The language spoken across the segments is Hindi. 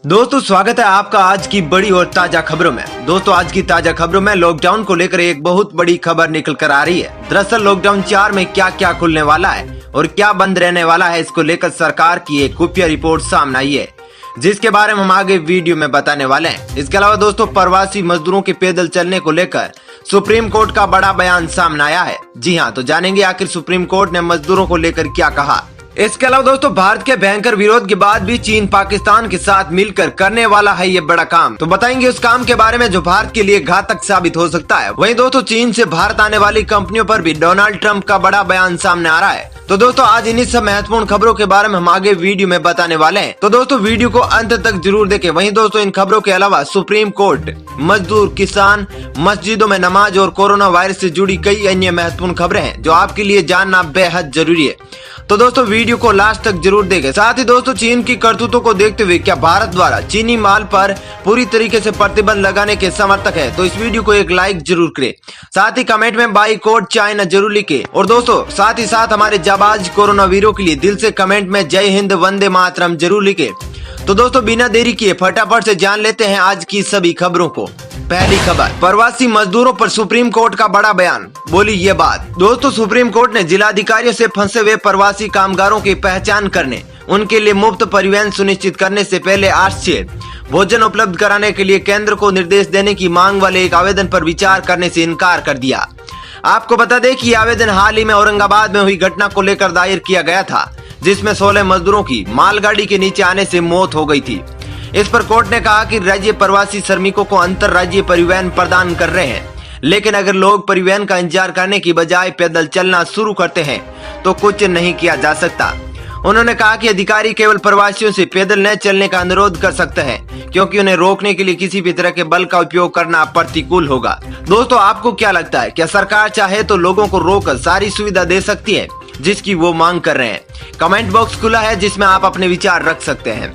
दोस्तों स्वागत है आपका आज की बड़ी और ताजा खबरों में। दोस्तों आज की ताजा खबरों में लॉकडाउन को लेकर एक बहुत बड़ी खबर निकल कर आ रही है। दरअसल लॉकडाउन 4 में क्या क्या खुलने वाला है और क्या बंद रहने वाला है, इसको लेकर सरकार की एक खुफिया रिपोर्ट सामने आई है, जिसके बारे में हम आगे वीडियो में बताने वाले हैं। इसके अलावा दोस्तों प्रवासी मजदूरों के पैदल चलने को लेकर सुप्रीम कोर्ट का बड़ा बयान सामने आया है। जी हाँ, तो जानेंगे आखिर सुप्रीम कोर्ट ने मजदूरों को लेकर क्या कहा। इसके अलावा दोस्तों भारत के भयंकर विरोध के बाद भी चीन पाकिस्तान के साथ मिलकर करने वाला है ये बड़ा काम, तो बताएंगे उस काम के बारे में जो भारत के लिए घातक साबित हो सकता है। वहीं दोस्तों चीन से भारत आने वाली कंपनियों पर भी डोनाल्ड ट्रंप का बड़ा बयान सामने आ रहा है। तो दोस्तों आज इन्हीं सब महत्वपूर्ण खबरों के बारे में हम आगे वीडियो में बताने वाले हैं, तो दोस्तों वीडियो को अंत तक जरूर देखें। वहीं दोस्तों इन खबरों के अलावा सुप्रीम कोर्ट, मजदूर, किसान, मस्जिदों में नमाज और कोरोना वायरस से जुड़ी कई अन्य महत्वपूर्ण खबरें हैं जो आपके लिए जानना बेहद जरूरी है। तो दोस्तों वीडियो को लास्ट तक जरूर देखें। साथ ही दोस्तों चीन की करतूतों को देखते हुए क्या भारत द्वारा चीनी माल पर पूरी तरीके से प्रतिबंध लगाने के समर्थक है, तो इस वीडियो को एक लाइक जरूर करें। साथ ही कमेंट में बाइकआउट चाइना जरूर लिखें। और दोस्तों साथ ही साथ हमारे जाबाज कोरोना वीरों के लिए दिल से कमेंट में जय हिंद वंदे मातरम जरूर लिखें। तो दोस्तों बिना देरी किए फटाफट से जान लेते हैं आज की सभी खबरों को। पहली खबर, प्रवासी मजदूरों पर सुप्रीम कोर्ट का बड़ा बयान, बोली ये बात। दोस्तों सुप्रीम कोर्ट ने जिलाधिकारियों से फंसे हुए प्रवासी कामगारों की पहचान करने, उनके लिए मुफ्त परिवहन सुनिश्चित करने से पहले आश्रय, भोजन उपलब्ध कराने के लिए केंद्र को निर्देश देने की मांग वाले एक आवेदन पर विचार करने से इनकार कर दिया। आपको बता दें कि आवेदन हाल ही में औरंगाबाद में हुई घटना को लेकर दायर किया गया था, जिसमें 16 मजदूरों की मालगाड़ी के नीचे आने से मौत हो गई थी। इस पर कोर्ट ने कहा कि राज्य प्रवासी श्रमिकों को अंतर राज्य परिवहन प्रदान कर रहे हैं, लेकिन अगर लोग परिवहन का इंतजार करने की बजाय पैदल चलना शुरू करते हैं तो कुछ नहीं किया जा सकता। उन्होंने कहा कि अधिकारी केवल प्रवासियों से पैदल न चलने का अनुरोध कर सकते हैं, क्योंकि उन्हें रोकने के लिए किसी भी तरह के बल का उपयोग करना प्रतिकूल होगा। दोस्तों आपको क्या लगता है, क्या सरकार चाहे तो लोगों को रोककर सारी सुविधा दे सकती है जिसकी वो मांग कर रहे हैं? कमेंट बॉक्स खुला है जिसमें आप अपने विचार रख सकते हैं।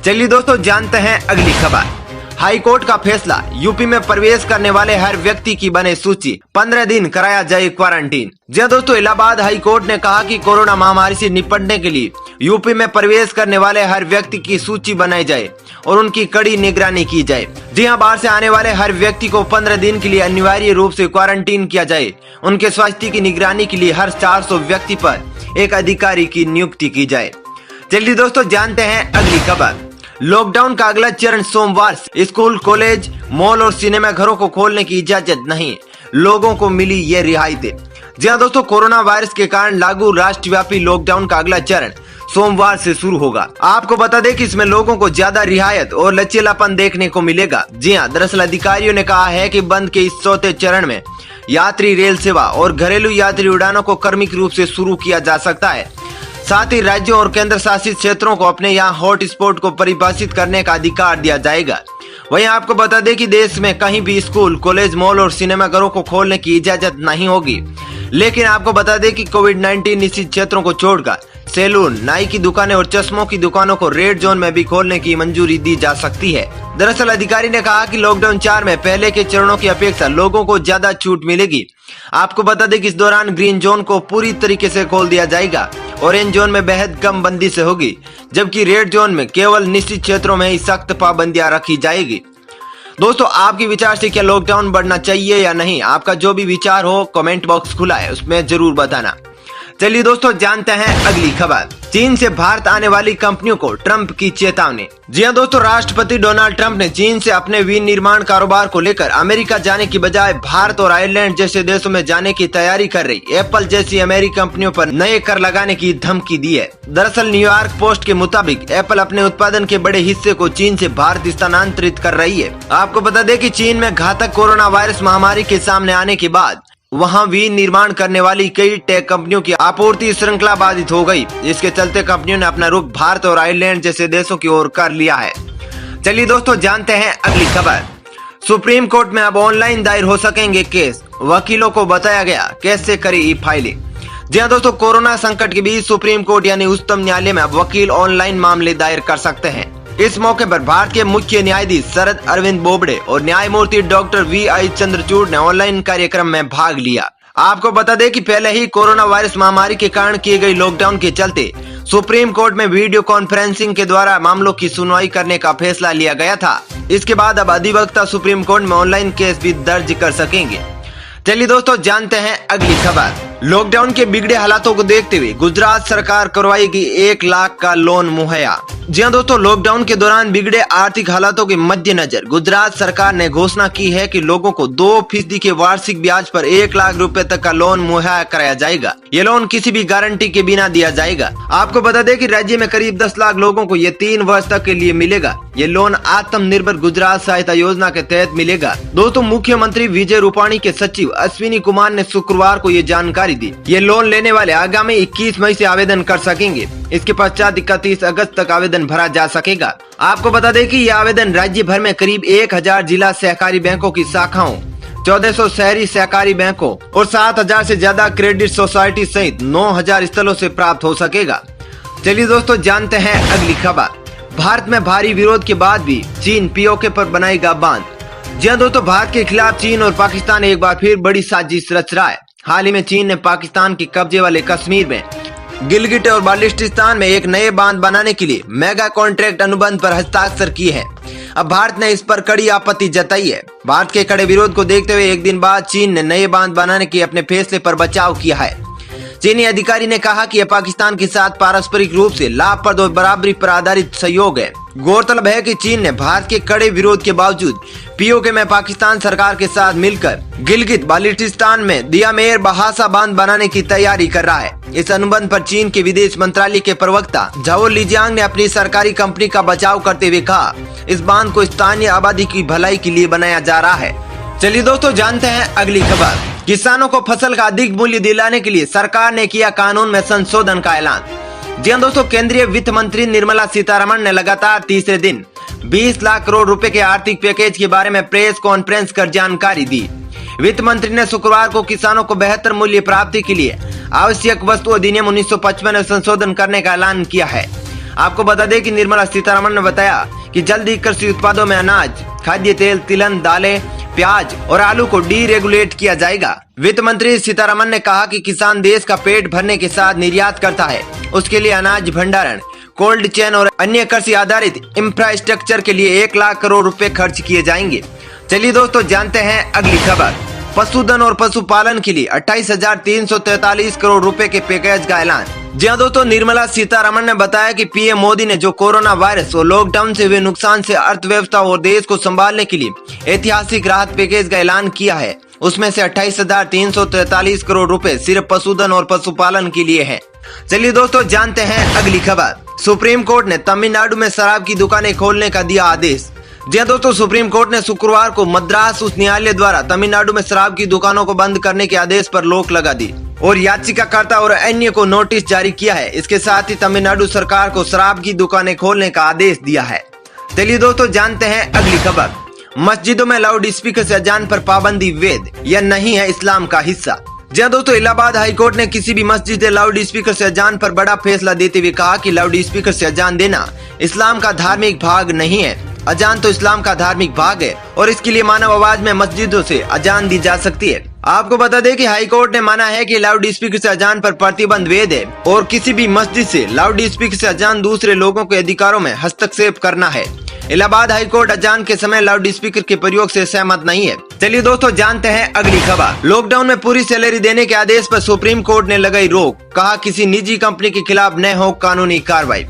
चलिए दोस्तों जानते हैं अगली खबर। हाई कोर्ट का फैसला, यूपी में प्रवेश करने वाले हर व्यक्ति की बने सूची, 15 दिन कराया जाए क्वारंटीन। जी दोस्तों इलाहाबाद हाई कोर्ट ने कहा कि कोरोना महामारी से निपटने के लिए यूपी में प्रवेश करने वाले हर व्यक्ति की सूची बनाई जाए और उनकी कड़ी निगरानी की जाए। जी हाँ, बाहर से आने वाले हर व्यक्ति को 15 दिन के लिए अनिवार्य रूप से क्वारंटीन किया जाए। उनके स्वास्थ्य की निगरानी के लिए हर 400 व्यक्ति पर एक अधिकारी की नियुक्ति की जाए। चलिए दोस्तों जानते हैं अगली खबर। लॉकडाउन का अगला चरण सोमवार से स्कूल, कॉलेज, मॉल और सिनेमा घरों को खोलने की इजाजत नहीं, लोगों को मिली ये रियायतें। जी हाँ दोस्तों, कोरोना वायरस के कारण लागू राष्ट्रव्यापी लॉकडाउन का अगला चरण सोमवार से शुरू होगा। आपको बता दें कि इसमें लोगों को ज्यादा रियायत और लचीलापन देखने को मिलेगा। जी हाँ, दरअसल अधिकारियों ने कहा है कि बंद के इस चौथे चरण में यात्री रेल सेवा और घरेलू यात्री उड़ानों को क्रमिक रूप से शुरू किया जा सकता है। साथ ही राज्यों और केंद्र शासित क्षेत्रों को अपने यहाँ हॉट स्पॉट को परिभाषित करने का अधिकार दिया जाएगा। वहीं आपको बता दें कि देश में कहीं भी स्कूल, कॉलेज, मॉल और सिनेमा घरों को खोलने की इजाजत नहीं होगी, लेकिन आपको बता दें कि कोविड-19 निश्चित क्षेत्रों को छोड़कर सैलून, नाई की दुकानें और चश्मों की दुकानों को रेड जोन में भी खोलने की मंजूरी दी जा सकती है। दरअसल अधिकारी ने कहा कि लॉकडाउन 4 में पहले के चरणों की अपेक्षा लोगों को ज्यादा छूट मिलेगी। आपको बता दें कि इस दौरान ग्रीन जोन को पूरी तरीके से खोल दिया जाएगा, ऑरेंज जोन में बेहद कम बंदी से होगी, जबकि रेड जोन में केवल निश्चित क्षेत्रों में ही सख्त पाबंदियां रखी जाएगी। दोस्तों आपके विचार से क्या लॉकडाउन बढ़ना चाहिए या नहीं? आपका जो भी विचार हो कमेंट बॉक्स खुला है, उसमें जरूर बताना। चलिए दोस्तों जानते हैं अगली खबर। चीन से भारत आने वाली कंपनियों को ट्रंप की चेतावनी। जी हाँ दोस्तों, राष्ट्रपति डोनाल्ड ट्रंप ने चीन से अपने विनिर्माण कारोबार को लेकर अमेरिका जाने की बजाय भारत और आयरलैंड जैसे देशों में जाने की तैयारी कर रही एप्पल जैसी अमेरिकी कंपनियों पर नए कर लगाने की धमकी दी है। दरअसल न्यूयॉर्क पोस्ट के मुताबिक एप्पल अपने उत्पादन के बड़े हिस्से को चीन से भारत स्थानांतरित कर रही है। आपको बता दें कि चीन में घातक कोरोना वायरस महामारी के सामने आने के बाद वहां विनिर्माण करने वाली कई टेक कंपनियों की आपूर्ति श्रृंखला बाधित हो गई। इसके चलते कंपनियों ने अपना रुख भारत और आयरलैंड जैसे देशों की ओर कर लिया है। चलिए दोस्तों जानते हैं अगली खबर। सुप्रीम कोर्ट में अब ऑनलाइन दायर हो सकेंगे केस, वकीलों को बताया गया कैसे करें ई फाइलिंग। जी हाँ दोस्तों, कोरोना संकट के बीच सुप्रीम कोर्ट यानी उच्चतम न्यायालय में अब वकील ऑनलाइन मामले दायर कर सकते हैं। इस मौके पर भारत के मुख्य न्यायाधीश शरद अरविंद बोबडे और न्यायमूर्ति डॉक्टर VI चंद्रचूड़ ने ऑनलाइन कार्यक्रम में भाग लिया। आपको बता दें कि पहले ही कोरोना वायरस महामारी के कारण किए गए लॉकडाउन के चलते सुप्रीम कोर्ट में वीडियो कॉन्फ्रेंसिंग के द्वारा मामलों की सुनवाई करने का फैसला लिया गया था। इसके बाद अब अधिवक्ता सुप्रीम कोर्ट में ऑनलाइन केस भी दर्ज कर सकेंगे। चलिए दोस्तों, जानते हैं अगली खबर। लॉकडाउन के बिगड़े हालातों को देखते हुए गुजरात सरकार करवाएगी 1 लाख का लोन मुहैया। जी हां दोस्तों, लॉकडाउन के दौरान बिगड़े आर्थिक हालातों के मद्देनजर गुजरात सरकार ने घोषणा की है कि लोगों को 2% के वार्षिक ब्याज पर 1 लाख रुपए तक का लोन मुहैया कराया जाएगा। ये लोन किसी भी गारंटी के बिना दिया जाएगा। आपको बता दें कि राज्य में करीब 10 लाख लोगों को ये 3 वर्ष तक के लिए मिलेगा। ये लोन आत्मनिर्भर गुजरात सहायता योजना के तहत मिलेगा। दोस्तों, मुख्यमंत्री विजय रूपाणी के सचिव अश्विनी कुमार ने शुक्रवार को ये जानकारी दी। ये लोन लेने वाले आगामी 21 मई से आवेदन कर सकेंगे। इसके पश्चात 31 अगस्त तक आवेदन भरा जा सकेगा। आपको बता दें कि यह आवेदन राज्य भर में करीब 1000 जिला सहकारी बैंकों की शाखाओं, 1400 शहरी सहकारी बैंकों और 7000 से ज्यादा क्रेडिट सोसाइटी सहित 9000 स्थलों से प्राप्त हो सकेगा। चलिए दोस्तों, जानते हैं अगली खबर। भारत में भारी विरोध के बाद भी चीन पीओके पर बनाएगा बांध। जी हां दोस्तों, भारत के खिलाफ चीन और पाकिस्तान एक बार फिर बड़ी साजिश रच रहा है। हाल ही में चीन ने पाकिस्तान के कब्जे वाले कश्मीर में गिलगिट और बाल्टिस्तान में एक नए बांध बनाने के लिए मेगा कॉन्ट्रैक्ट अनुबंध पर हस्ताक्षर किए हैं। अब भारत ने इस पर कड़ी आपत्ति जताई है। भारत के कड़े विरोध को देखते हुए एक दिन बाद चीन ने नए बांध बनाने के अपने फैसले पर बचाव किया है। चीनी अधिकारी ने कहा कि यह पाकिस्तान के साथ पारस्परिक रूप से लाभप्रद और बराबरी पर आधारित सहयोग है। गौरतलब है कि चीन ने भारत के कड़े विरोध के बावजूद पीओके में पाकिस्तान सरकार के साथ मिलकर गिलगित बाल्टिस्तान में दियामेर बहासा बांध बनाने की तैयारी कर रहा है। इस अनुबंध पर चीन के विदेश मंत्रालय के प्रवक्ता झाओ लिजियांग ने अपनी सरकारी कंपनी का बचाव करते हुए कहा, इस बांध को स्थानीय आबादी की भलाई के लिए बनाया जा रहा है। चलिए दोस्तों, जानते हैं अगली खबर। किसानों को फसल का अधिक मूल्य दिलाने के लिए सरकार ने किया कानून में संशोधन का ऐलान। जी हां दोस्तों, केंद्रीय वित्त मंत्री निर्मला सीतारमण ने लगातार तीसरे दिन 20 लाख करोड़ रुपए के आर्थिक पैकेज के बारे में प्रेस कॉन्फ्रेंस कर जानकारी दी। वित्त मंत्री ने शुक्रवार को किसानों को बेहतर मूल्य प्राप्ति के लिए आवश्यक वस्तु अधिनियम 1955 में संशोधन करने का ऐलान किया है। आपको बता दें कि निर्मला सीतारमण ने बताया कि जल्द ही कृषि उत्पादों में अनाज, खाद्य तेल, तिलहन, दालें, प्याज और आलू को डीरेगुलेट किया जाएगा। वित्त मंत्री सीतारमण ने कहा कि किसान देश का पेट भरने के साथ निर्यात करता है। उसके लिए अनाज भंडारण, कोल्ड चेन और अन्य कृषि आधारित इंफ्रास्ट्रक्चर के लिए 1 लाख करोड़ रुपए खर्च किए जाएंगे। चलिए दोस्तों, जानते हैं अगली खबर। पशुधन और पशुपालन के लिए 28,343 करोड़ रुपए के पैकेज का ऐलान। जी हां दोस्तों, निर्मला सीतारमण ने बताया कि पीएम मोदी ने जो कोरोना वायरस और लॉकडाउन से हुए नुकसान से अर्थव्यवस्था और देश को संभालने के लिए ऐतिहासिक राहत पैकेज का ऐलान किया है, उसमें से 28,343 करोड़ रुपए सिर्फ पशुधन और पशुपालन के लिए है। चलिए दोस्तों, जानते हैं अगली खबर। सुप्रीम कोर्ट ने तमिलनाडु में शराब की दुकानें खोलने का दिया आदेश। जी हां दोस्तों, सुप्रीम कोर्ट ने शुक्रवार को मद्रास उच्च न्यायालय द्वारा तमिलनाडु में शराब की दुकानों को बंद करने के आदेश पर रोक लगा दी और याचिकाकर्ता और अन्य को नोटिस जारी किया है। इसके साथ ही तमिलनाडु सरकार को शराब की दुकानें खोलने का आदेश दिया है। चलिए दोस्तों, जानते हैं अगली खबर। मस्जिदों में लाउड स्पीकर से अजान पर पाबंदी वैध या नहीं है इस्लाम का हिस्सा। जी हां दोस्तों, इलाहाबाद हाईकोर्ट ने किसी भी मस्जिद से लाउड स्पीकर से अजान पर बड़ा फैसला देते हुए कहा कि लाउड स्पीकर से अजान देना इस्लाम का धार्मिक भाग नहीं है। अजान तो इस्लाम का धार्मिक भाग है और इसके लिए मानव आवाज में मस्जिदों से अजान दी जा सकती है। आपको बता दें कि हाईकोर्ट ने माना है कि लाउड स्पीकर से अजान पर प्रतिबंध वैध है और किसी भी मस्जिद से लाउड स्पीकर से अजान दूसरे लोगों के अधिकारों में हस्तक्षेप करना है। इलाहाबाद हाईकोर्ट अजान के समय लाउड स्पीकर के प्रयोग से सहमत नहीं है। चलिए दोस्तों, जानते हैं अगली खबर। लॉकडाउन में पूरी सैलरी देने के आदेश पर सुप्रीम कोर्ट ने लगाई रोक। कहा किसी निजी कंपनी के खिलाफ न हो कानूनी कार्रवाई।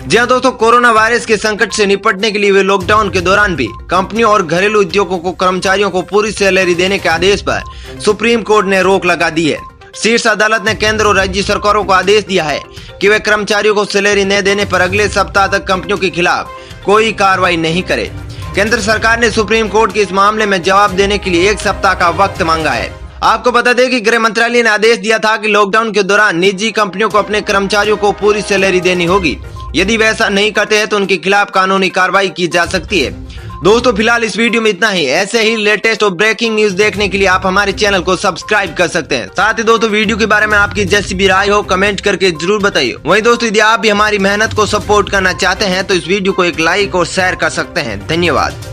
जी हां दोस्तों, कोरोना वायरस के संकट से निपटने के लिए वे लॉकडाउन के दौरान भी कंपनियों और घरेलू उद्योगों को कर्मचारियों को पूरी सैलरी देने के आदेश पर सुप्रीम कोर्ट ने रोक लगा दी है। शीर्ष अदालत ने केंद्र और राज्य सरकारों को आदेश दिया है कि वे कर्मचारियों को सैलरी न देने पर अगले सप्ताह तक कंपनियों के खिलाफ कोई कार्रवाई नहीं करे। केंद्र सरकार ने सुप्रीम कोर्ट के इस मामले में जवाब देने के लिए 1 सप्ताह का वक्त मांगा है। आपको बता दें कि गृह मंत्रालय ने आदेश दिया था कि लॉकडाउन के दौरान निजी कंपनियों को अपने कर्मचारियों को पूरी सैलरी देनी होगी। यदि वे ऐसा नहीं करते हैं तो उनके खिलाफ कानूनी कार्रवाई की जा सकती है। दोस्तों, फिलहाल इस वीडियो में इतना ही। ऐसे ही लेटेस्ट और ब्रेकिंग न्यूज देखने के लिए आप हमारे चैनल को सब्सक्राइब कर सकते हैं। साथ ही दोस्तों, वीडियो के बारे में आपकी जैसी भी राय हो कमेंट करके जरूर बताइए। वहीं दोस्तों, यदि आप भी हमारी मेहनत को सपोर्ट करना चाहते हैं तो इस वीडियो को एक लाइक और शेयर कर सकते हैं। धन्यवाद।